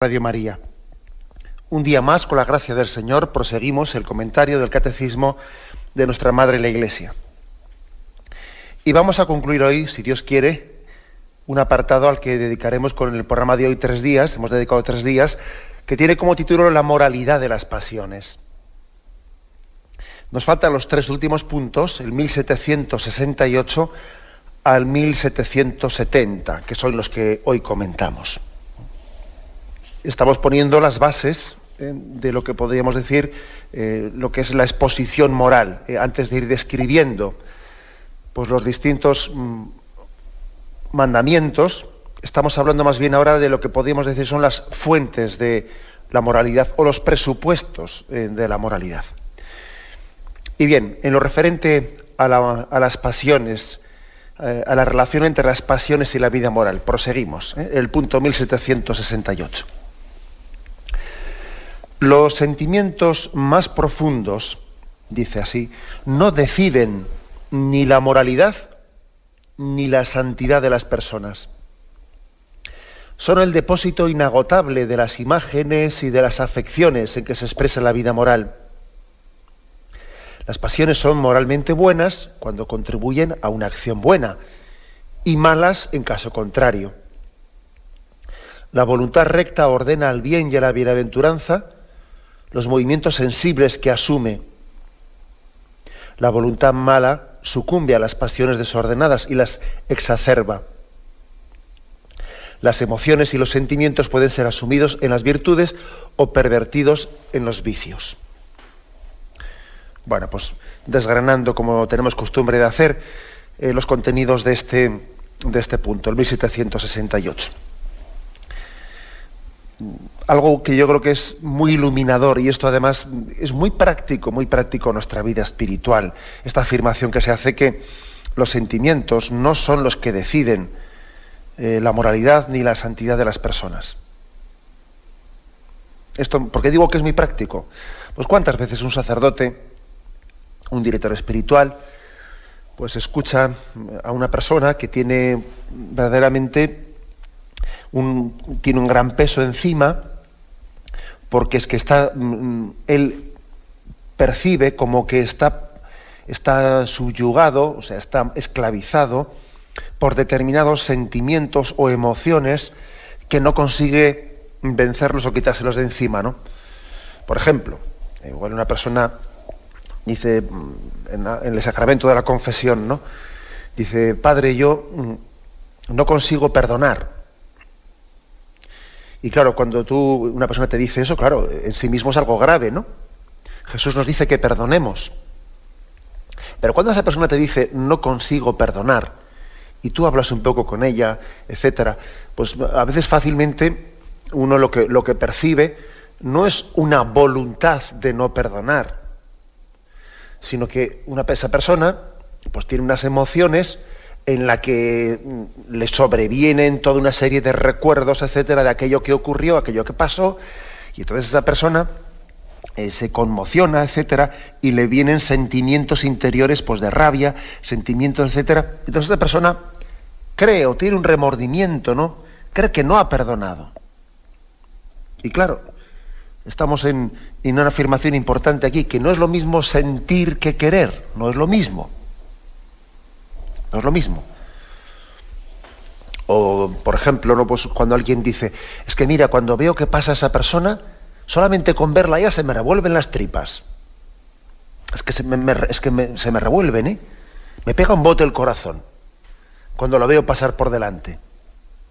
Radio María. Un día más, con la gracia del Señor, proseguimos el comentario del Catecismo de nuestra Madre la Iglesia. Y vamos a concluir hoy, si Dios quiere, un apartado al que dedicaremos con el programa de hoy 3 días, hemos dedicado 3 días, que tiene como título La moralidad de las pasiones. Nos faltan los 3 últimos puntos, el 1768 al 1770, que son los que hoy comentamos. Estamos poniendo las bases de lo que podríamos decir lo que es la exposición moral, antes de ir describiendo pues, los distintos mandamientos. Estamos hablando más bien ahora de lo que podríamos decir son las fuentes de la moralidad o los presupuestos de la moralidad. Y bien, en lo referente a las pasiones, a la relación entre las pasiones y la vida moral, proseguimos, el punto 1768. Los sentimientos más profundos, dice así, no deciden ni la moralidad ni la santidad de las personas. Son el depósito inagotable de las imágenes y de las afecciones en que se expresa la vida moral. Las pasiones son moralmente buenas cuando contribuyen a una acción buena y malas en caso contrario. La voluntad recta ordena al bien y a la bienaventuranza los movimientos sensibles que asume. La voluntad mala sucumbe a las pasiones desordenadas y las exacerba. Las emociones y los sentimientos pueden ser asumidos en las virtudes o pervertidos en los vicios. Bueno, pues desgranando, como tenemos costumbre de hacer, los contenidos de este punto, el 1768. Algo que yo creo que es muy iluminador, y esto además es muy práctico en nuestra vida espiritual, esta afirmación que se hace que los sentimientos no son los que deciden la moralidad ni la santidad de las personas. Esto, ¿por qué digo que es muy práctico? Pues cuántas veces un sacerdote, un director espiritual, pues escucha a una persona que tiene verdaderamente tiene un gran peso encima, porque es que él percibe como que está subyugado, o sea, está esclavizado por determinados sentimientos o emociones que no consigue vencerlos o quitárselos de encima, ¿no? Por ejemplo, igual una persona dice en el sacramento de la confesión, ¿no? Dice: Padre, yo no consigo perdonar. Y claro, cuando una persona te dice eso, claro, en sí mismo es algo grave, ¿no? Jesús nos dice que perdonemos. Pero cuando esa persona te dice no consigo perdonar, y tú hablas un poco con ella, etcétera, pues a veces fácilmente uno lo que percibe no es una voluntad de no perdonar, sino que esa persona pues tiene unas emociones en la que le sobrevienen toda una serie de recuerdos, etcétera, de aquello que ocurrió, aquello que pasó, y entonces esa persona se conmociona, etcétera, y le vienen sentimientos interiores, pues de rabia, sentimientos, etcétera. Entonces esa persona cree o tiene un remordimiento, ¿no? Cree que no ha perdonado. Y claro, estamos en una afirmación importante aquí, que no es lo mismo sentir que querer, no es lo mismo. No es lo mismo. O, por ejemplo, ¿no? Pues cuando alguien dice: es que mira, cuando veo que pasa esa persona, solamente con verla ya se me revuelven las tripas. Es que se me revuelven, ¿eh? Me pega un bote el corazón cuando lo veo pasar por delante.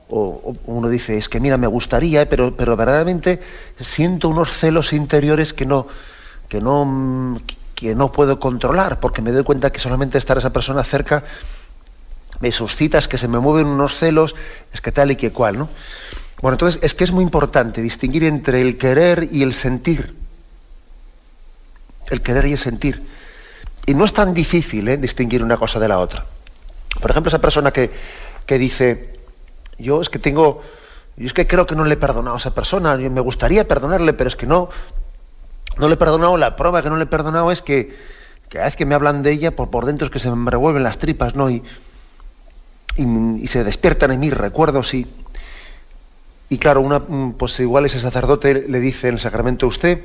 O uno dice: es que mira, me gustaría, pero verdaderamente siento unos celos interiores que no puedo controlar, porque me doy cuenta que solamente estar esa persona cerca me suscita, es que se me mueven unos celos, es que tal y que cual, ¿no? Bueno, entonces es que es muy importante distinguir entre el querer y el sentir. El querer y el sentir. Y no es tan difícil distinguir una cosa de la otra. Por ejemplo, esa persona que dice: yo es que creo que no le he perdonado a esa persona, me gustaría perdonarle, pero es que no le he perdonado. La prueba de que no le he perdonado es que cada vez que me hablan de ella, por dentro es que se me revuelven las tripas, ¿no? Y se despiertan en mí recuerdos. Y Y claro, pues igual ese sacerdote le dice en el sacramento: usted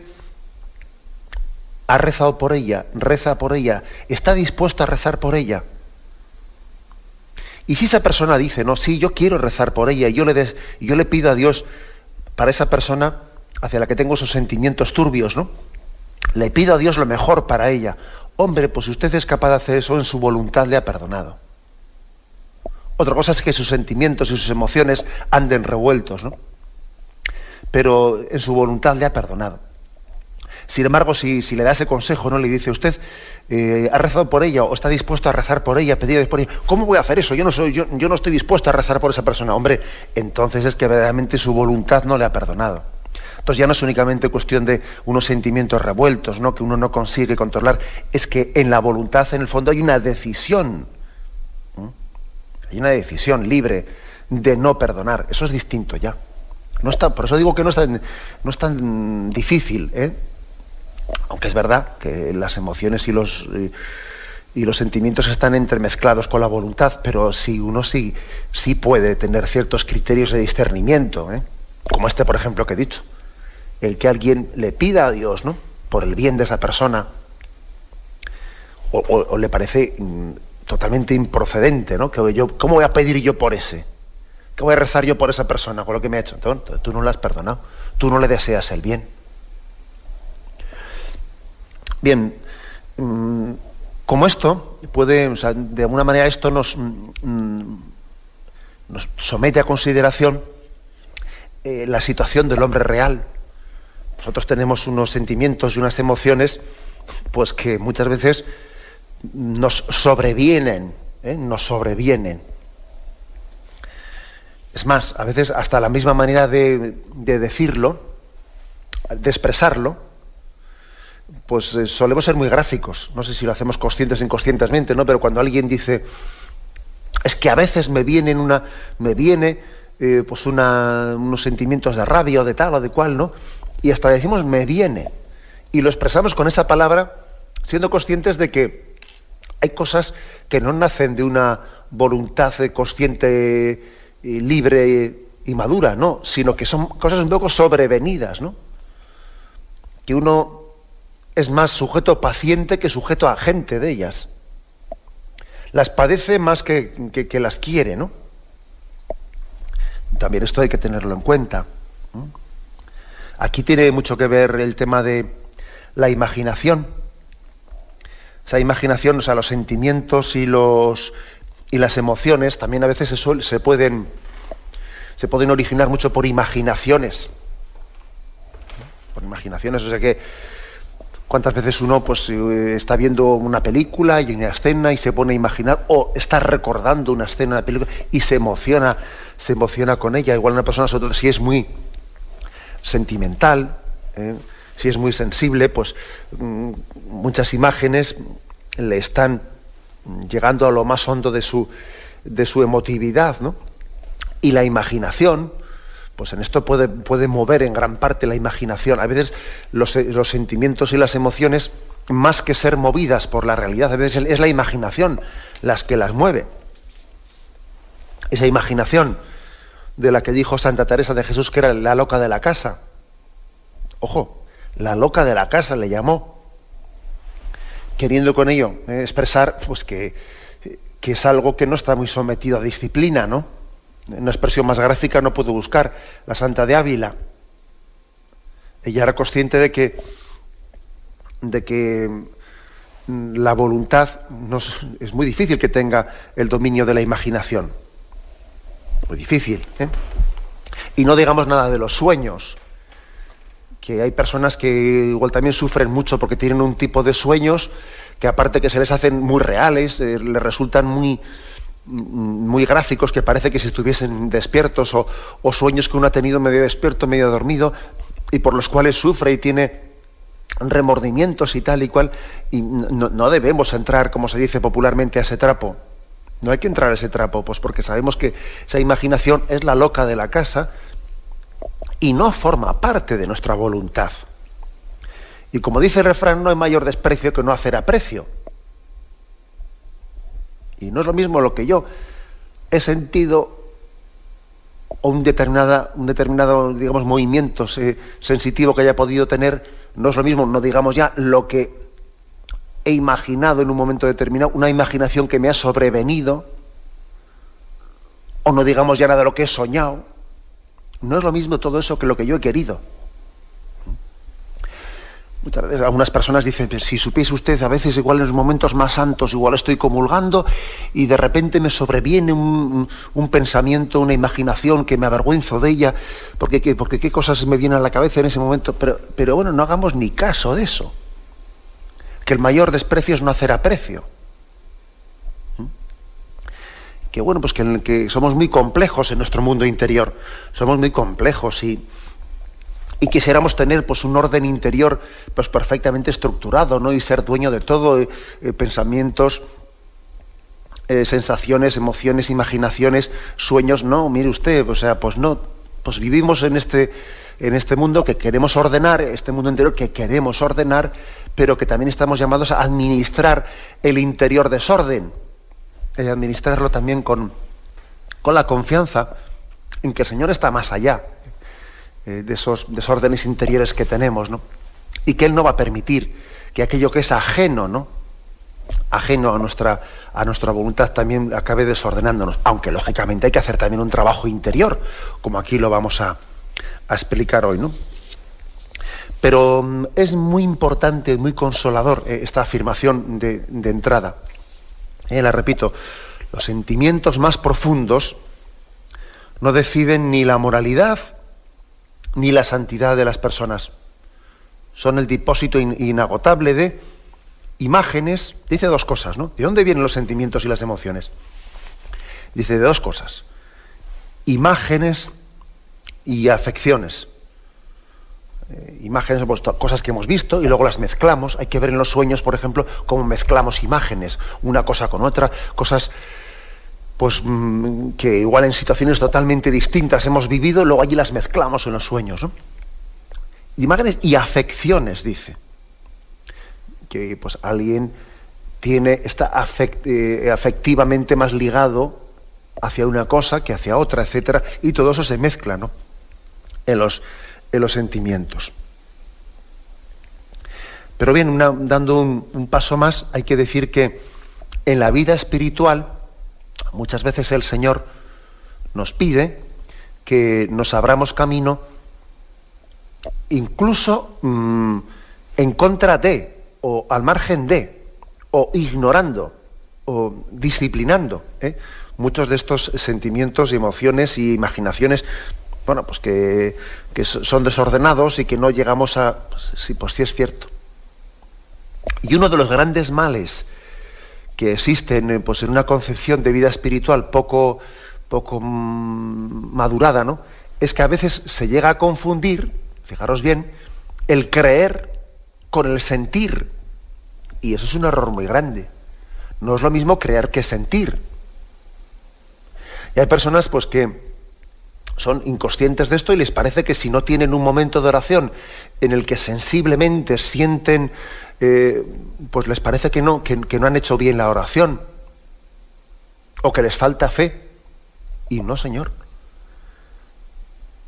ha rezado por ella, reza por ella, está dispuesto a rezar por ella. Y si esa persona dice: no, sí, yo quiero rezar por ella, y yo le pido a Dios para esa persona hacia la que tengo esos sentimientos turbios, ¿no? Le pido a Dios lo mejor para ella. Hombre, pues si usted es capaz de hacer eso, en su voluntad le ha perdonado. Otra cosa es que sus sentimientos y sus emociones anden revueltos, ¿no? Pero en su voluntad le ha perdonado. Sin embargo, si le da ese consejo, ¿no? Le dice: usted ha rezado por ella o está dispuesto a rezar por ella, pedir por ella. ¿Cómo voy a hacer eso? Yo no estoy dispuesto a rezar por esa persona. Hombre, entonces es que verdaderamente su voluntad no le ha perdonado. Entonces ya no es únicamente cuestión de unos sentimientos revueltos, ¿no? Que uno no consigue controlar. Es que en la voluntad, en el fondo, hay una decisión. Hay una decisión libre de no perdonar. Eso es distinto ya. Por eso digo que no es tan difícil, ¿eh? Aunque es verdad que las emociones y los sentimientos están entremezclados con la voluntad, pero sí, uno sí puede tener ciertos criterios de discernimiento, ¿eh? Como este, por ejemplo, que he dicho. El que alguien le pida a Dios, ¿no?, por el bien de esa persona, o le parece totalmente improcedente, ¿no? ¿Cómo voy a pedir yo por ese? ¿Qué voy a rezar yo por esa persona con lo que me ha hecho? Entonces, tú no la has perdonado, tú no le deseas el bien. Bien, como esto puede, o sea, de alguna manera esto nos somete a consideración la situación del hombre real. Nosotros tenemos unos sentimientos y unas emociones, pues que muchas veces nos sobrevienen, nos sobrevienen. Es más, a veces hasta la misma manera de decirlo, de expresarlo, pues solemos ser muy gráficos. No sé si lo hacemos conscientes o inconscientemente, ¿no? Pero cuando alguien dice: es que a veces me viene unos sentimientos de rabia o de tal o de cual, ¿no? Y hasta decimos me viene. Y lo expresamos con esa palabra, siendo conscientes de que hay cosas que no nacen de una voluntad consciente, libre y madura, no, sino que son cosas un poco sobrevenidas, ¿no? Que uno es más sujeto paciente que sujeto agente de ellas. Las padece más que las quiere, ¿no? También esto hay que tenerlo en cuenta. Aquí tiene mucho que ver el tema de la imaginación. Esa imaginación, o sea, los sentimientos y las emociones también a veces se pueden originar mucho por imaginaciones. Por imaginaciones, o sea que cuántas veces uno pues está viendo una película y una escena y se pone a imaginar, o está recordando una escena de la película y se emociona con ella. Igual una persona, sobre todo si es muy sentimental, si es muy sensible, pues muchas imágenes le están llegando a lo más hondo de su emotividad, ¿no? Y la imaginación, pues en esto puede mover en gran parte la imaginación. A veces los sentimientos y las emociones, más que ser movidas por la realidad, a veces es la imaginación las que las mueve. Esa imaginación de la que dijo Santa Teresa de Jesús que era la loca de la casa. Ojo, la loca de la casa le llamó, queriendo con ello expresar pues que es algo que no está muy sometido a disciplina, ¿no? Una expresión más gráfica no puedo buscar. La Santa de Ávila. Ella era consciente de que la voluntad es muy difícil que tenga el dominio de la imaginación. Muy difícil, ¿eh? Y no digamos nada de los sueños, que hay personas que igual también sufren mucho porque tienen un tipo de sueños que, aparte que se les hacen muy reales, les resultan muy gráficos, que parece que si estuviesen despiertos, o sueños que uno ha tenido medio despierto, medio dormido, y por los cuales sufre y tiene remordimientos y tal y cual, y no debemos entrar, como se dice popularmente, a ese trapo. No hay que entrar a ese trapo, pues porque sabemos que esa imaginación es la loca de la casa y no forma parte de nuestra voluntad. Y como dice el refrán, no hay mayor desprecio que no hacer aprecio. Y no es lo mismo lo que yo he sentido o un determinado, digamos, movimiento sensitivo que haya podido tener, no es lo mismo, no digamos ya lo que he imaginado en un momento determinado, una imaginación que me ha sobrevenido, o no digamos ya nada de lo que he soñado. No es lo mismo todo eso que lo que yo he querido. Muchas veces algunas personas dicen, si supiese usted, a veces igual en los momentos más santos, igual estoy comulgando y de repente me sobreviene un pensamiento, una imaginación que me avergüenzo de ella, porque qué cosas me vienen a la cabeza en ese momento. Pero bueno, no hagamos ni caso de eso. Que el mayor desprecio es no hacer aprecio. Que bueno, pues que somos muy complejos en nuestro mundo interior. Somos muy complejos y quisiéramos tener pues un orden interior pues perfectamente estructurado, ¿no? Y ser dueño de todo, pensamientos, sensaciones, emociones, imaginaciones, sueños. No, mire usted, o sea, pues no, pues vivimos en este mundo que queremos ordenar, este mundo interior que queremos ordenar, pero que también estamos llamados a administrar el interior desorden, y administrarlo también con la confianza en que el Señor está más allá de esos desórdenes interiores que tenemos, ¿no? Y que Él no va a permitir que aquello que es ajeno, ¿no? Ajeno a nuestra voluntad también acabe desordenándonos, aunque lógicamente hay que hacer también un trabajo interior, como aquí lo vamos a explicar hoy, ¿no? Pero es muy importante, muy consolador esta afirmación de entrada. La repito, los sentimientos más profundos no deciden ni la moralidad ni la santidad de las personas. Son el depósito inagotable de imágenes. Dice dos cosas, ¿no? ¿De dónde vienen los sentimientos y las emociones? Dice de dos cosas: imágenes y afecciones. Imágenes, pues, cosas que hemos visto y luego las mezclamos. Hay que ver en los sueños, por ejemplo, cómo mezclamos imágenes, una cosa con otra, cosas pues que igual en situaciones totalmente distintas hemos vivido, luego allí las mezclamos en los sueños, ¿no? Imágenes y afecciones, dice. Que pues alguien está afectivamente más ligado hacia una cosa que hacia otra, etcétera, y todo eso se mezcla, ¿no? En los sentimientos. Pero bien, dando un paso más, hay que decir que en la vida espiritual muchas veces el Señor nos pide que nos abramos camino incluso en contra de, o al margen de, o ignorando, o disciplinando muchos de estos sentimientos y emociones y imaginaciones, bueno, pues que son desordenados y que no llegamos a... Pues sí es cierto. Y uno de los grandes males que existen pues en una concepción de vida espiritual poco madurada, ¿no?, es que a veces se llega a confundir, fijaros bien, el creer con el sentir. Y eso es un error muy grande. No es lo mismo creer que sentir. Y hay personas pues que son inconscientes de esto y les parece que si no tienen un momento de oración en el que sensiblemente sienten, pues les parece que no han hecho bien la oración, o que les falta fe. Y no, Señor.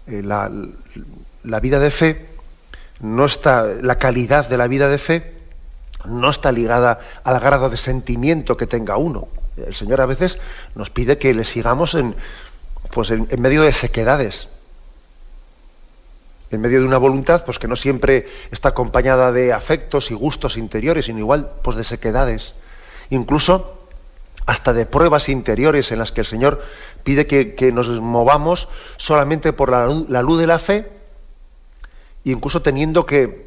La vida de fe no está, la calidad de la vida de fe no está ligada al grado de sentimiento que tenga uno. El Señor a veces nos pide que le sigamos en medio de sequedades, en medio de una voluntad pues que no siempre está acompañada de afectos y gustos interiores, sino igual pues de sequedades, incluso hasta de pruebas interiores en las que el Señor pide que nos movamos solamente por la luz de la fe, e incluso teniendo que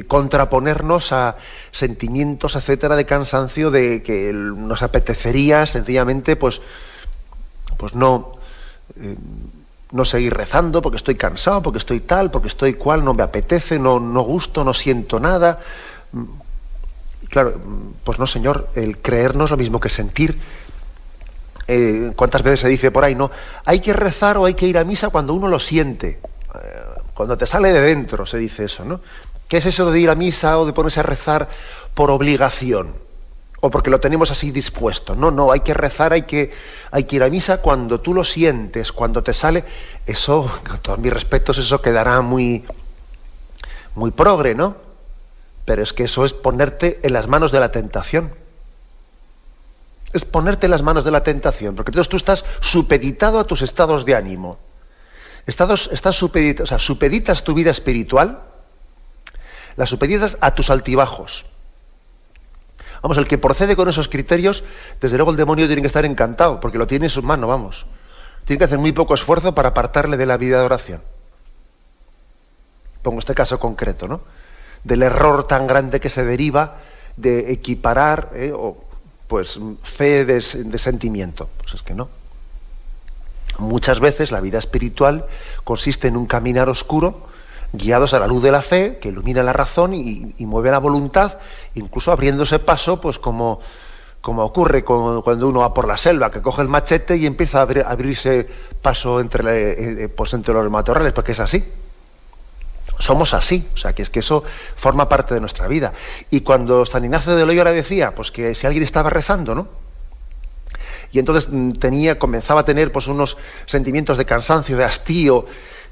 contraponernos a sentimientos, etcétera, de cansancio, de que nos apetecería sencillamente pues no seguir rezando porque estoy cansado, porque estoy tal, porque estoy cual, no me apetece, no gusto, no siento nada. Claro, pues no, Señor, el creer no es lo mismo que sentir. ¿Cuántas veces se dice por ahí, no? Hay que rezar o hay que ir a misa cuando uno lo siente. Cuando te sale de dentro se dice eso, ¿no? ¿Qué es eso de ir a misa o de ponerse a rezar por obligación? o porque lo tenemos así dispuesto. No, no, hay que rezar, hay que ir a misa cuando tú lo sientes, cuando te sale. Eso, con todos mis respetos, eso quedará muy, muy progre, ¿no? Pero es que eso es ponerte en las manos de la tentación. Es ponerte en las manos de la tentación, porque entonces tú estás supeditado a tus estados de ánimo. Estás supeditado, o sea, supeditas tu vida espiritual, la supeditas a tus altibajos. Vamos, el que procede con esos criterios, desde luego el demonio tiene que estar encantado, porque lo tiene en sus manos, vamos. Tiene que hacer muy poco esfuerzo para apartarle de la vida de oración. Pongo este caso concreto, ¿no? Del error tan grande que se deriva de equiparar pues fe de sentimiento. Pues es que no. Muchas veces la vida espiritual consiste en un caminar oscuro, guiados a la luz de la fe, que ilumina la razón y mueve la voluntad, incluso abriéndose paso, pues como ocurre cuando uno va por la selva, que coge el machete y empieza a abrirse paso entre los matorrales, porque es así. Somos así, o sea, que es que eso forma parte de nuestra vida. Y cuando San Ignacio de Loyola decía, pues que si alguien estaba rezando, ¿no? Y entonces comenzaba a tener pues unos sentimientos de cansancio, de hastío,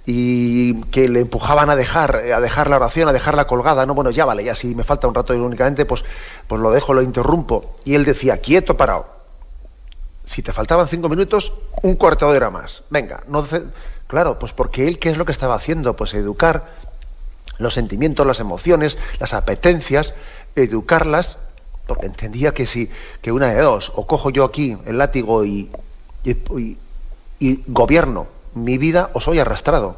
y que le empujaban a dejar la oración, a dejarla colgada, ¿no? Bueno, ya vale, ya si me falta un rato únicamente, pues lo dejo, lo interrumpo. Y él decía, quieto, parado. Si te faltaban 5 minutos, un cuarto de hora más. Venga, no. Claro, pues porque él, ¿qué es lo que estaba haciendo? Pues educar los sentimientos, las emociones, las apetencias, educarlas, porque entendía que una de dos, o cojo yo aquí el látigo y gobierno mi vida, o soy arrastrado.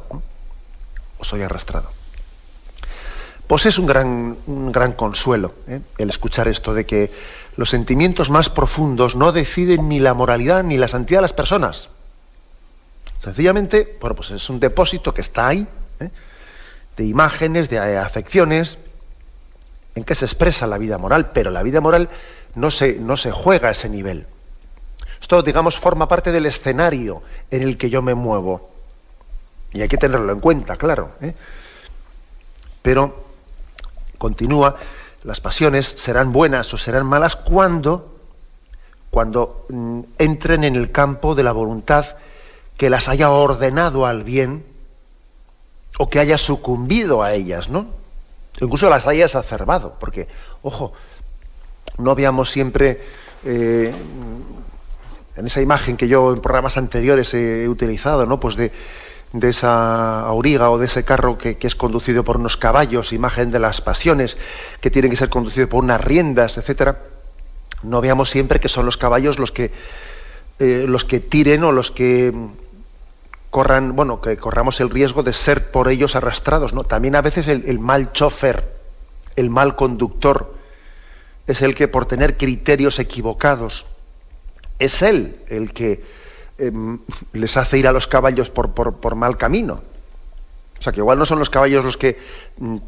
Pues es un gran consuelo, el escuchar esto de que los sentimientos más profundos no deciden ni la moralidad ni la santidad de las personas. Sencillamente, bueno, pues es un depósito que está ahí, de imágenes, de afecciones, en que se expresa la vida moral, pero la vida moral no se juega a ese nivel. Esto, digamos, forma parte del escenario en el que yo me muevo. Y hay que tenerlo en cuenta, claro. Pero, continúa, las pasiones serán buenas o serán malas cuando entren en el campo de la voluntad que las haya ordenado al bien o que haya sucumbido a ellas, ¿no? Incluso las haya exacerbado, porque, ojo, no veamos siempre en esa imagen que yo en programas anteriores he utilizado, ¿no? Pues de esa auriga o de ese carro que es conducido por unos caballos, imagen de las pasiones que tienen que ser conducidos por unas riendas, etcétera. No veamos siempre que son los caballos los que tiren o los que corran, bueno, que corramos el riesgo de ser por ellos arrastrados, ¿no? También a veces el mal chofer, el mal conductor, es el que por tener criterios equivocados, es él el que les hace ir a los caballos por mal camino. O sea, que igual no son los caballos los que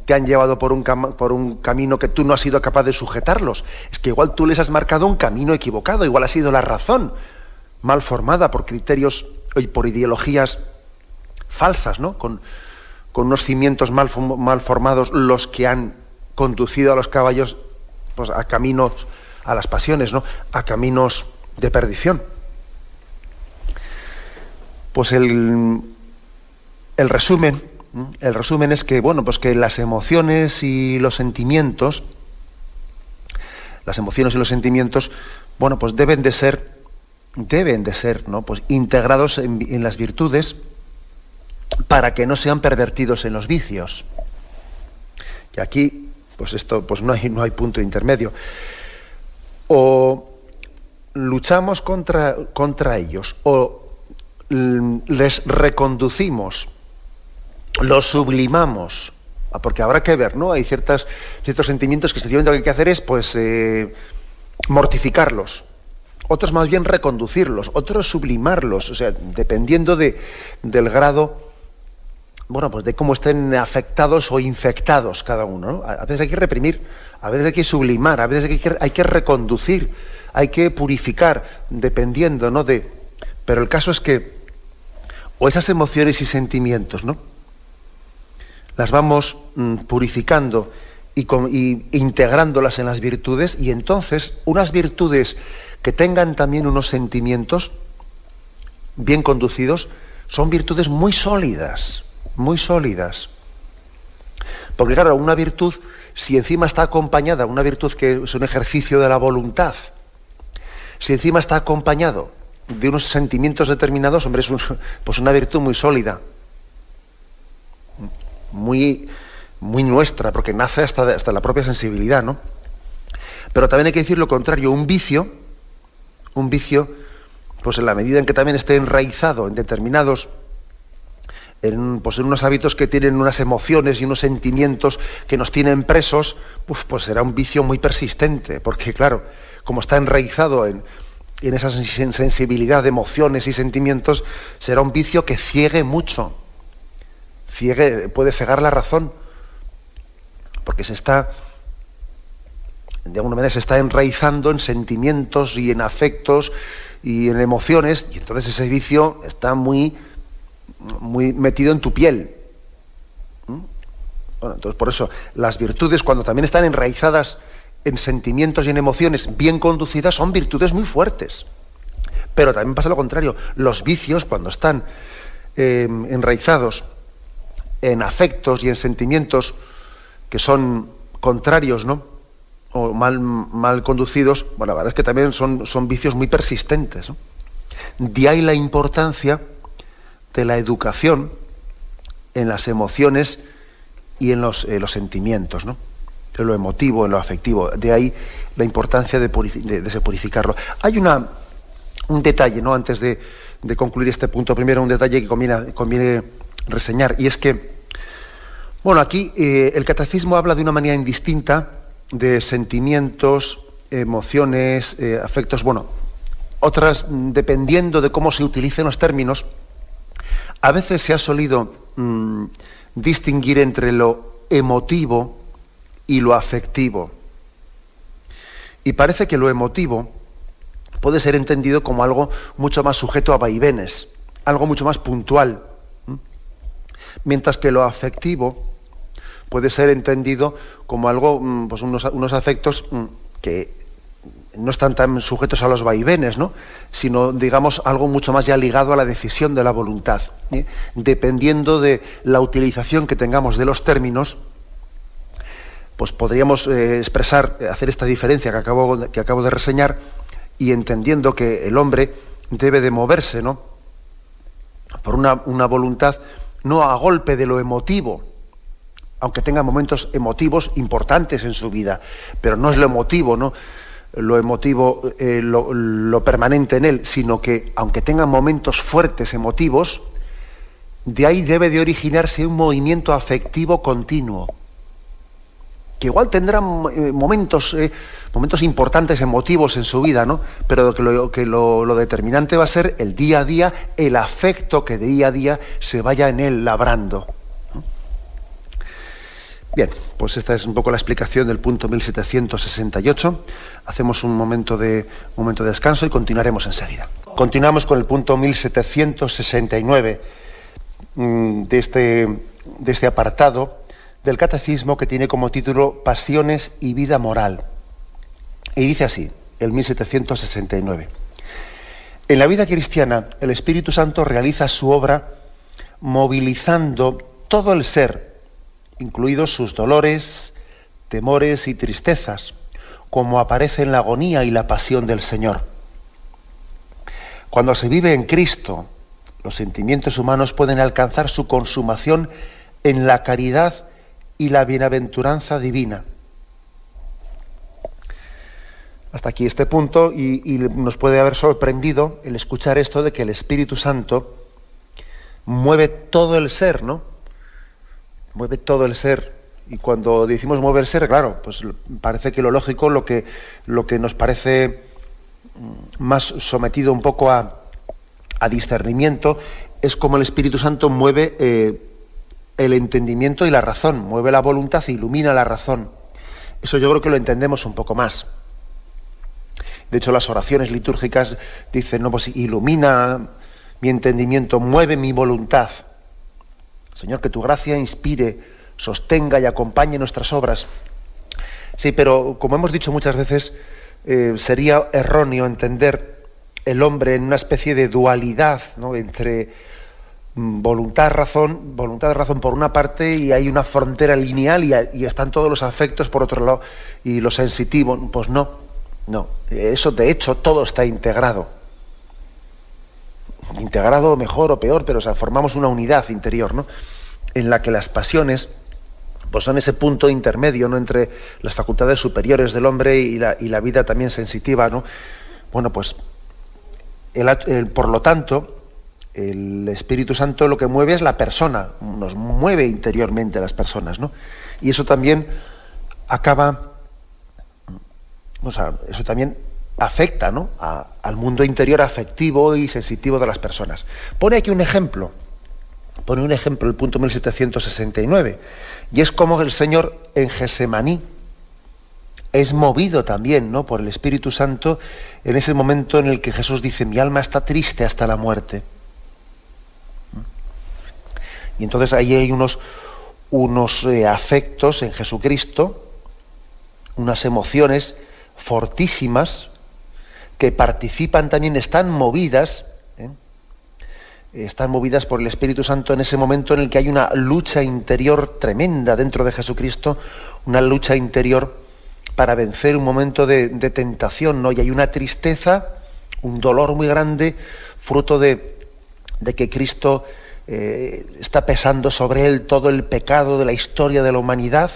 te han llevado por un camino que tú no has sido capaz de sujetarlos. Es que igual tú les has marcado un camino equivocado, igual ha sido la razón mal formada por criterios y por ideologías falsas, ¿no? Con unos cimientos mal formados, los que han conducido a los caballos pues a caminos, a las pasiones, ¿no? A caminos de perdición. Pues el resumen es que, bueno, pues que las emociones y los sentimientos, bueno, pues deben de ser, ¿no? Pues integrados en las virtudes para que no sean pervertidos en los vicios. Y aquí, pues esto, pues no hay punto intermedio. O luchamos contra ellos, o les reconducimos, los sublimamos, porque habrá que ver, ¿no? Hay ciertos sentimientos que sencillamente lo que hay que hacer es, pues, mortificarlos. Otros más bien reconducirlos, otros sublimarlos, o sea, dependiendo del grado, bueno, pues de cómo estén afectados o infectados cada uno, ¿no? A veces hay que reprimir, a veces hay que sublimar, a veces hay que reconducir, hay que purificar, dependiendo, ¿no? Pero el caso es que o esas emociones y sentimientos, ¿no? Las vamos purificando y integrándolas en las virtudes, y entonces unas virtudes que tengan también unos sentimientos bien conducidos son virtudes muy sólidas, muy sólidas. Porque claro, una virtud, si encima está acompañada, una virtud que es un ejercicio de la voluntad, si encima está acompañado de unos sentimientos determinados, hombre, es pues una virtud muy sólida, muy nuestra, porque nace hasta la propia sensibilidad, ¿no? Pero también hay que decir lo contrario, un vicio, pues en la medida en que también esté enraizado en determinados, en unos hábitos que tienen unas emociones y unos sentimientos que nos tienen presos, pues será un vicio muy persistente, porque claro, como está enraizado en esa sensibilidad de emociones y sentimientos, será un vicio que ciegue mucho, puede cegar la razón, porque de alguna manera se está enraizando en sentimientos y en afectos y en emociones, y entonces ese vicio está muy metido en tu piel. Bueno, entonces por eso las virtudes, cuando también están enraizadas en sentimientos y en emociones bien conducidas, son virtudes muy fuertes. Pero también pasa lo contrario, los vicios, cuando están enraizados en afectos y en sentimientos que son contrarios, ¿no?, o mal conducidos, bueno, la verdad es que también son vicios muy persistentes, ¿no? De ahí la importancia de la educación en las emociones y en los sentimientos, ¿no?, en lo emotivo, en lo afectivo. De ahí la importancia de purificarlo. Hay un detalle, ¿no?, antes de concluir este punto primero, un detalle que conviene reseñar, y es que, bueno, aquí el catecismo habla de una manera indistinta de sentimientos, emociones, afectos, bueno, otras, dependiendo de cómo se utilicen los términos, a veces se ha solido distinguir entre lo emotivo y lo afectivo. Y parece que lo emotivo puede ser entendido como algo mucho más sujeto a vaivenes, algo mucho más puntual, mientras que lo afectivo puede ser entendido como algo, pues unos afectos que no están tan sujetos a los vaivenes, ¿no?, sino, digamos, algo mucho más ya ligado a la decisión de la voluntad. Dependiendo de la utilización que tengamos de los términos, pues podríamos hacer esta diferencia que acabo de reseñar, y entendiendo que el hombre debe de moverse, ¿no?, por una voluntad, no a golpe de lo emotivo, aunque tenga momentos emotivos importantes en su vida, pero no es lo emotivo, ¿no?, lo emotivo, lo permanente en él, sino que aunque tenga momentos fuertes emotivos, de ahí debe de originarse un movimiento afectivo continuo, que igual tendrá momentos importantes emotivos en su vida, ¿no?, pero que lo determinante va a ser el día a día, el afecto que día a día se vaya en él labrando. Bien, pues esta es un poco la explicación del punto 1768. Hacemos un momento de descanso y continuaremos enseguida. Continuamos con el punto 1769 de este apartado del Catecismo, que tiene como título Pasiones y vida moral. Y dice así, el 1769. En la vida cristiana, el Espíritu Santo realiza su obra movilizando todo el ser, incluidos sus dolores, temores y tristezas, como aparece en la agonía y la pasión del Señor. Cuando se vive en Cristo, los sentimientos humanos pueden alcanzar su consumación en la caridad y la bienaventuranza divina. Hasta aquí este punto, y nos puede haber sorprendido el escuchar esto de que el Espíritu Santo mueve todo el ser, ¿no? Mueve todo el ser. Y cuando decimos mover el ser, claro, pues parece que lo lógico, lo que nos parece más sometido un poco a discernimiento, es como el Espíritu Santo mueve el entendimiento y la razón, mueve la voluntad e ilumina la razón. Eso yo creo que lo entendemos un poco más. De hecho, las oraciones litúrgicas dicen, no, pues ilumina mi entendimiento, mueve mi voluntad. Señor, que tu gracia inspire, sostenga y acompañe nuestras obras. Sí, pero como hemos dicho muchas veces, sería erróneo entender el hombre en una especie de dualidad, ¿no?, entre voluntad, razón por una parte, y hay una frontera lineal y están todos los afectos por otro lado y lo sensitivo. Pues no, eso de hecho todo está integrado mejor o peor, pero o sea, formamos una unidad interior, ¿no?, en la que las pasiones pues son ese punto intermedio, ¿no?, entre las facultades superiores del hombre y la vida también sensitiva, ¿no? Bueno, pues por lo tanto, el Espíritu Santo lo que mueve es la persona, nos mueve interiormente a las personas, ¿no? Y eso también eso también afecta, ¿no?, al mundo interior afectivo y sensitivo de las personas. Pone aquí un ejemplo, el punto 1769, y es como el Señor en Gesemaní es movido también, ¿no?, por el Espíritu Santo en ese momento en el que Jesús dice: mi alma está triste hasta la muerte. Y entonces ahí hay unos afectos en Jesucristo, unas emociones fortísimas que participan también, están movidas por el Espíritu Santo en ese momento en el que hay una lucha interior tremenda dentro de Jesucristo, una lucha interior para vencer un momento de tentación, ¿no? Y hay una tristeza, un dolor muy grande, fruto de que Cristo está pesando sobre él todo el pecado de la historia de la humanidad,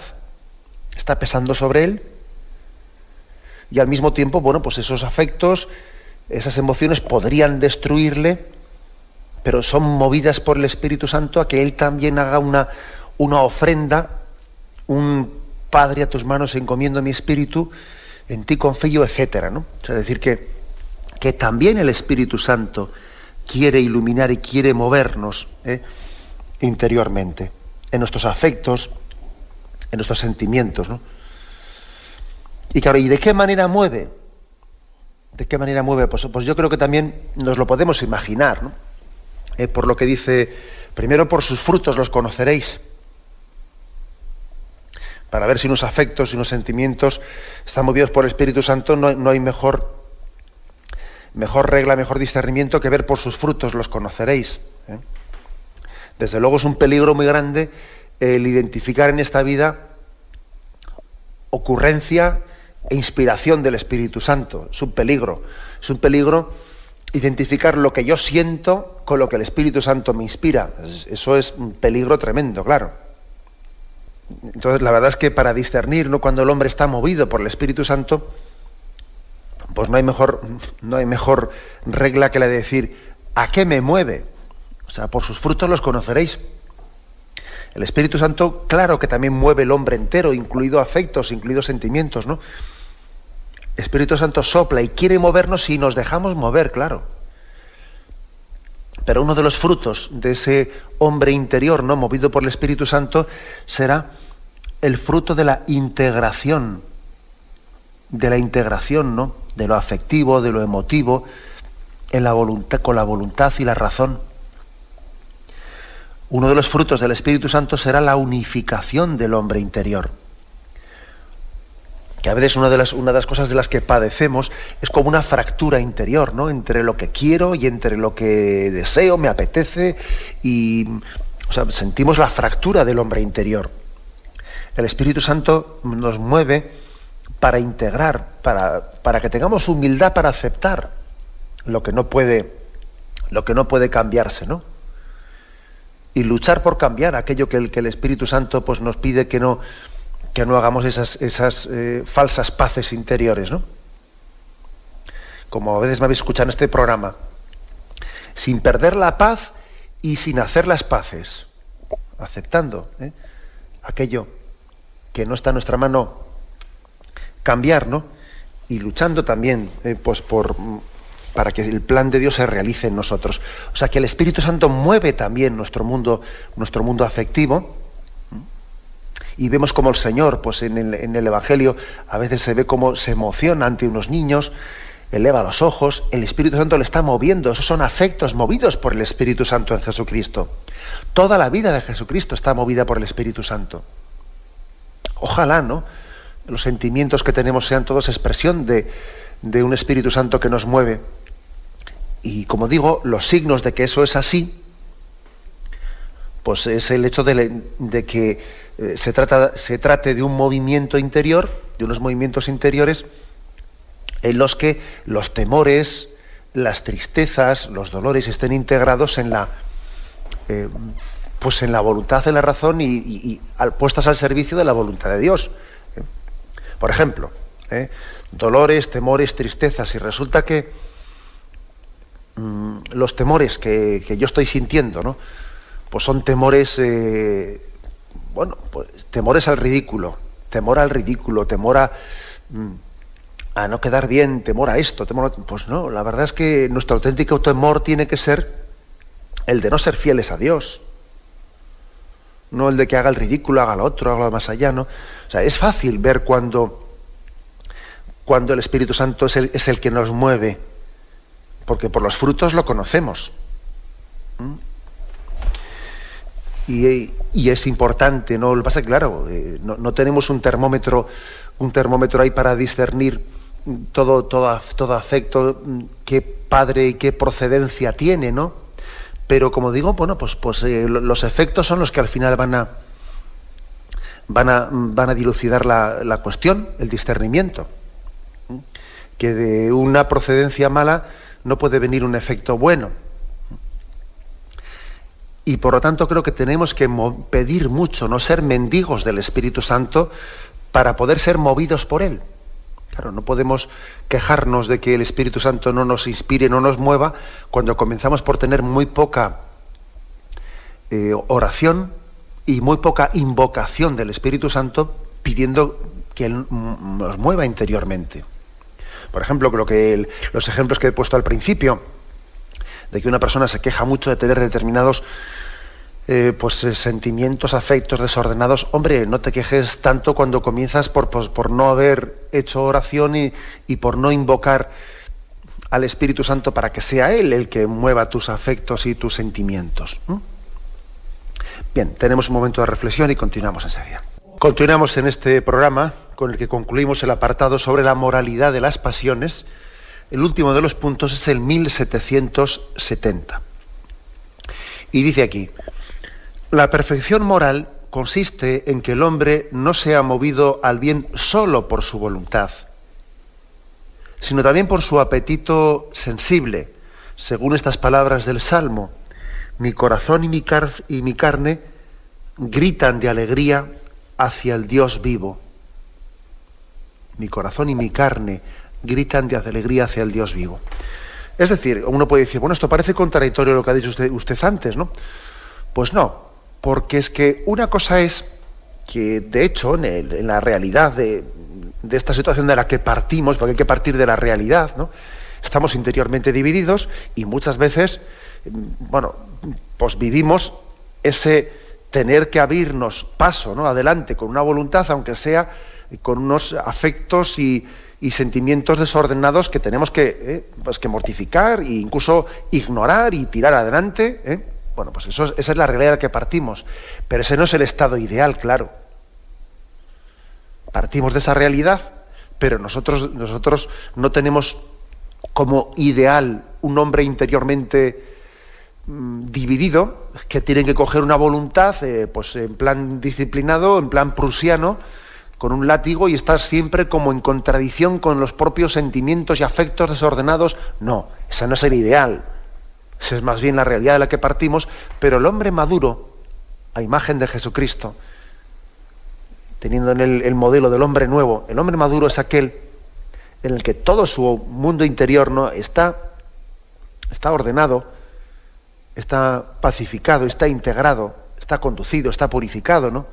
está pesando sobre él, y al mismo tiempo, bueno, pues esos afectos, esas emociones podrían destruirle, pero son movidas por el Espíritu Santo a que él también haga una ofrenda, un: Padre, a tus manos encomiendo mi espíritu, en ti confío, etcétera, ¿no? O sea, es decir, que también el Espíritu Santo quiere iluminar y quiere movernos interiormente, en nuestros afectos, en nuestros sentimientos, ¿no? Y claro, ¿y de qué manera mueve? ¿De qué manera mueve? Pues yo creo que también nos lo podemos imaginar, ¿no? Por lo que dice: primero por sus frutos los conoceréis. Para ver si unos afectos y unos sentimientos están movidos por el Espíritu Santo, no hay mejor regla, mejor discernimiento que ver por sus frutos los conoceréis. Desde luego es un peligro muy grande el identificar en esta vida ocurrencia e inspiración del Espíritu Santo. Es un peligro identificar lo que yo siento con lo que el Espíritu Santo me inspira. Eso es un peligro tremendo, claro. Entonces, la verdad es que para discernir, ¿no?, cuando el hombre está movido por el Espíritu Santo, pues no hay mejor regla que la de decir: ¿a qué me mueve? O sea, por sus frutos los conoceréis. El Espíritu Santo, claro que también mueve el hombre entero, incluido afectos, incluidos sentimientos, ¿no? El Espíritu Santo sopla y quiere movernos si nos dejamos mover, claro. Pero uno de los frutos de ese hombre interior, ¿no?, movido por el Espíritu Santo, será el fruto de la integración, ¿no?, de lo afectivo, de lo emotivo, en la voluntad, con la voluntad y la razón. Uno de los frutos del Espíritu Santo será la unificación del hombre interior. Que a veces una de las cosas de las que padecemos es como una fractura interior, ¿no?, entre lo que quiero y entre lo que deseo, me apetece, y o sea, sentimos la fractura del hombre interior. El Espíritu Santo nos mueve para integrar, para que tengamos humildad para aceptar lo que no puede cambiarse, ¿no? Y luchar por cambiar aquello que el Espíritu Santo pues nos pide que no hagamos esas falsas paces interiores, ¿no? Como a veces me habéis escuchado en este programa, sin perder la paz y sin hacer las paces, aceptando aquello que no está en nuestra mano cambiar, ¿no? Y luchando también para que el plan de Dios se realice en nosotros. O sea, que el Espíritu Santo mueve también nuestro mundo afectivo. Y vemos como el Señor, pues en el Evangelio, a veces se ve cómo se emociona ante unos niños, eleva los ojos, el Espíritu Santo le está moviendo. Esos son afectos movidos por el Espíritu Santo en Jesucristo. Toda la vida de Jesucristo está movida por el Espíritu Santo. Ojalá, ¿no?, los sentimientos que tenemos sean todos expresión de un Espíritu Santo que nos mueve. Y como digo, los signos de que eso es así, pues es el hecho de que se trate de un movimiento interior, de unos movimientos interiores en los que los temores, las tristezas, los dolores estén integrados en la pues en la voluntad, en la razón y puestas al servicio de la voluntad de Dios. Por ejemplo, dolores, temores, tristezas, y resulta que los temores que yo estoy sintiendo, ¿no? Pues son temores, pues temores al ridículo, temor a no quedar bien, temor a esto, pues no, la verdad es que nuestro auténtico temor tiene que ser el de no ser fieles a Dios, no el de que haga el ridículo, haga lo otro, haga lo más allá, ¿no? O sea, es fácil ver cuando el Espíritu Santo es el que nos mueve, porque por los frutos lo conocemos. Y es importante, ¿no? Lo que pasa es que, claro, no tenemos un termómetro ahí para discernir todo afecto, qué padre y qué procedencia tiene, ¿no? Pero como digo, bueno, pues los efectos son los que al final van a dilucidar la cuestión, el discernimiento. Que de una procedencia mala no puede venir un efecto bueno. Y por lo tanto creo que tenemos que pedir mucho, no ser mendigos del Espíritu Santo para poder ser movidos por Él. Claro, no podemos quejarnos de que el Espíritu Santo no nos inspire, no nos mueva, cuando comenzamos por tener muy poca oración y muy poca invocación del Espíritu Santo pidiendo que Él nos mueva interiormente. Por ejemplo, creo que los ejemplos que he puesto al principio, de que una persona se queja mucho de tener determinados sentimientos, afectos desordenados. Hombre, no te quejes tanto cuando comienzas por no haber hecho oración y por no invocar al Espíritu Santo para que sea Él el que mueva tus afectos y tus sentimientos. Bien, tenemos un momento de reflexión y continuamos enseguida. Continuamos en este programa con el que concluimos el apartado sobre la moralidad de las pasiones. El último de los puntos es el 1770. Y dice aquí: la perfección moral consiste en que el hombre no sea movido al bien solo por su voluntad, sino también por su apetito sensible, según estas palabras del Salmo: mi corazón y mi carne gritan de alegría hacia el Dios vivo. Mi corazón y mi carne gritan de alegría hacia el Dios vivo. Es decir, uno puede decir, bueno, esto parece contradictorio a lo que ha dicho usted antes, ¿no? Pues no, porque es que una cosa es que, de hecho, en la realidad de esta situación de la que partimos, porque hay que partir de la realidad, ¿no? Estamos interiormente divididos y muchas veces, pues vivimos ese tener que abrirnos paso, ¿no?, adelante con una voluntad, aunque sea con unos afectos y sentimientos desordenados que tenemos que mortificar e incluso ignorar y tirar adelante. Bueno, pues esa es la realidad de la que partimos, pero ese no es el estado ideal, claro. Partimos de esa realidad, pero nosotros no tenemos como ideal un hombre interiormente dividido, que tiene que coger una voluntad en plan disciplinado, en plan prusiano, con un látigo y estar siempre como en contradicción con los propios sentimientos y afectos desordenados. No, ese no es el ideal. Esa es más bien la realidad de la que partimos, pero el hombre maduro, a imagen de Jesucristo, teniendo en él el modelo del hombre nuevo, el hombre maduro es aquel en el que todo su mundo interior, ¿no?, está ordenado, está pacificado, está integrado, está conducido, está purificado, ¿no?,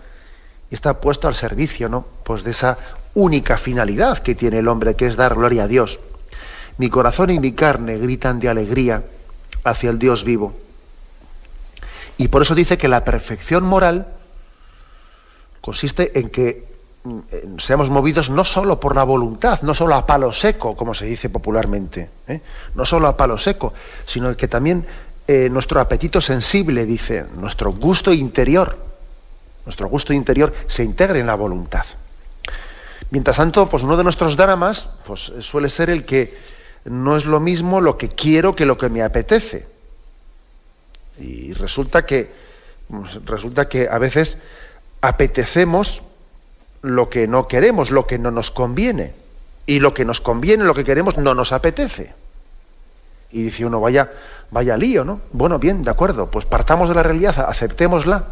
y está puesto al servicio, ¿no?, pues de esa única finalidad que tiene el hombre, que es dar gloria a Dios. Mi corazón y mi carne gritan de alegría hacia el Dios vivo. Y por eso dice que la perfección moral consiste en que seamos movidos no solo por la voluntad, no solo a palo seco, como se dice popularmente, no solo a palo seco, sino que también nuestro apetito sensible, dice, nuestro gusto interior se integre en la voluntad. Mientras tanto, pues uno de nuestros dramas pues, suele ser el que no es lo mismo lo que quiero que lo que me apetece. Y resulta que a veces apetecemos lo que no queremos, lo que no nos conviene. Y lo que nos conviene, lo que queremos, no nos apetece. Y dice uno, vaya lío, ¿no? Bueno, bien, de acuerdo, pues partamos de la realidad, aceptémosla.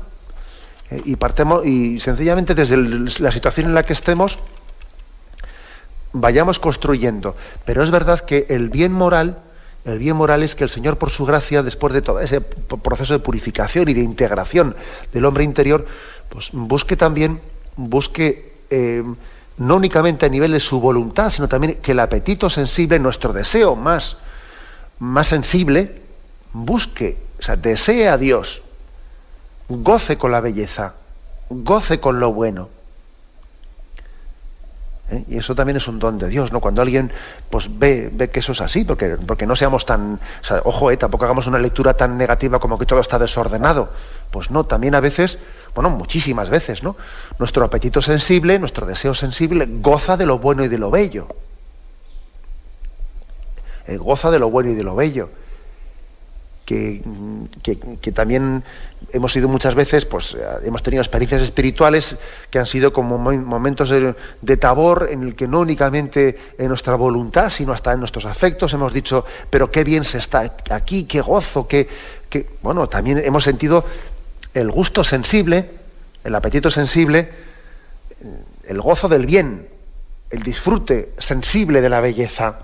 Y sencillamente desde la situación en la que estemos, vayamos construyendo. Pero es verdad que el bien moral es que el Señor, por su gracia, después de todo ese proceso de purificación y de integración del hombre interior, pues busque no únicamente a nivel de su voluntad, sino también que el apetito sensible, nuestro deseo más sensible, desee a Dios, goce con la belleza, goce con lo bueno. Y eso también es un don de Dios, ¿no? Cuando alguien pues ve que eso es así, porque no seamos tan, ojo, tampoco hagamos una lectura tan negativa como que todo está desordenado. Pues no, también a veces, muchísimas veces, ¿no? Nuestro apetito sensible, nuestro deseo sensible, goza de lo bueno y de lo bello. Goza de lo bueno y de lo bello. Que también hemos sido muchas veces, pues hemos tenido experiencias espirituales que han sido como momentos de tabor en el que no únicamente en nuestra voluntad, sino hasta en nuestros afectos hemos dicho, pero qué bien se está aquí, qué gozo, también hemos sentido el gusto sensible, el apetito sensible, el gozo del bien, el disfrute sensible de la belleza.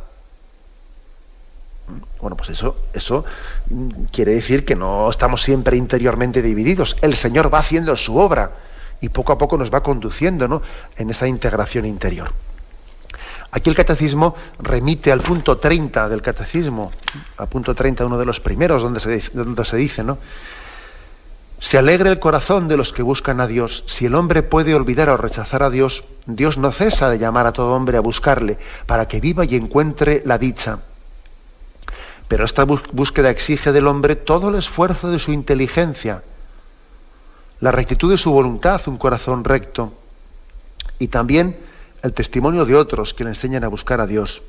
Bueno, pues eso quiere decir que no estamos siempre interiormente divididos. El Señor va haciendo su obra y poco a poco nos va conduciendo, ¿no?, en esa integración interior. Aquí el catecismo remite al punto 30 del catecismo, al punto 30, uno de los primeros, donde se dice, ¿no? Se alegra el corazón de los que buscan a Dios. Si el hombre puede olvidar o rechazar a Dios, Dios no cesa de llamar a todo hombre a buscarle, para que viva y encuentre la dicha. Pero esta búsqueda exige del hombre todo el esfuerzo de su inteligencia, la rectitud de su voluntad, un corazón recto, y también el testimonio de otros que le enseñan a buscar a Dios.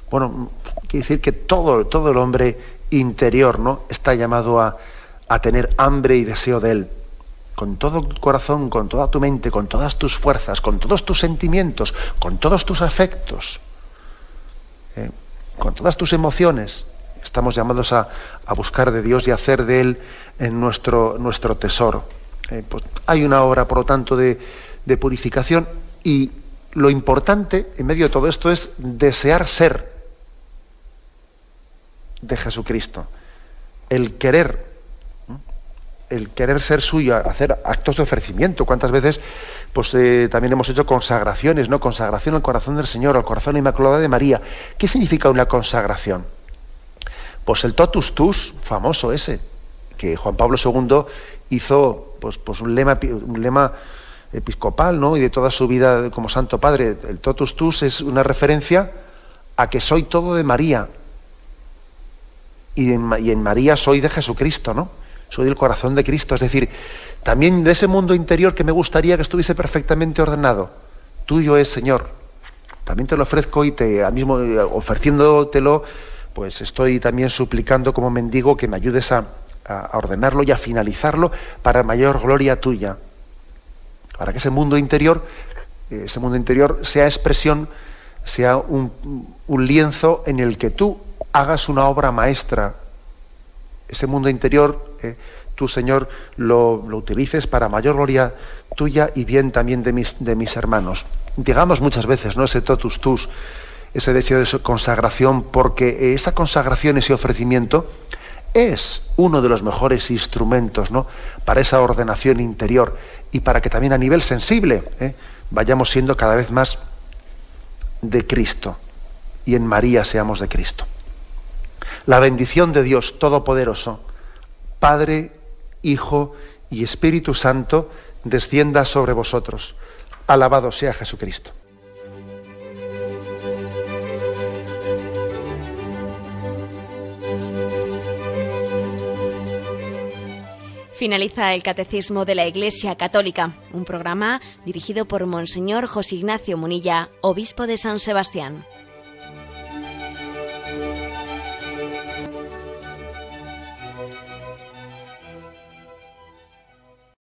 Bueno, quiere decir que todo el hombre interior, ¿no?, está llamado a tener hambre y deseo de Él, con todo tu corazón, con toda tu mente, con todas tus fuerzas, con todos tus sentimientos, con todos tus afectos, con todas tus emociones. Estamos llamados a buscar de Dios y a hacer de Él en nuestro tesoro. Pues hay una obra, por lo tanto, de purificación, y lo importante en medio de todo esto es desear ser de Jesucristo, el querer ser suyo, hacer actos de ofrecimiento. ¿Cuántas veces pues también hemos hecho consagraciones, ¿no? Consagración al corazón del Señor, al corazón inmaculado de María. ¿Qué significa una consagración? Pues el totus tus, famoso ese, que Juan Pablo II hizo pues un lema episcopal, ¿no?, y de toda su vida como Santo Padre. El totus tus es una referencia a que soy todo de María, y en María soy de Jesucristo, ¿no? Soy del corazón de Cristo. Es decir, también de ese mundo interior que me gustaría que estuviese perfectamente ordenado, tuyo es, Señor. También te lo ofrezco, y mismo ofreciéndotelo, pues estoy también suplicando como mendigo que me ayudes a ordenarlo y a finalizarlo para mayor gloria tuya. Para que ese mundo interior sea expresión, sea un lienzo en el que tú hagas una obra maestra. Ese mundo interior, tú, Señor, lo utilices para mayor gloria tuya y bien también de mis hermanos. Digamos muchas veces, ¿no?, ese totus tus, ese deseo de consagración, porque esa consagración, ese ofrecimiento, es uno de los mejores instrumentos, ¿no?, para esa ordenación interior, y para que también a nivel sensible vayamos siendo cada vez más de Cristo, y en María seamos de Cristo. La bendición de Dios Todopoderoso, Padre, Hijo y Espíritu Santo, descienda sobre vosotros. Alabado sea Jesucristo. Finaliza el Catecismo de la Iglesia Católica, un programa dirigido por Monseñor José Ignacio Munilla, obispo de San Sebastián.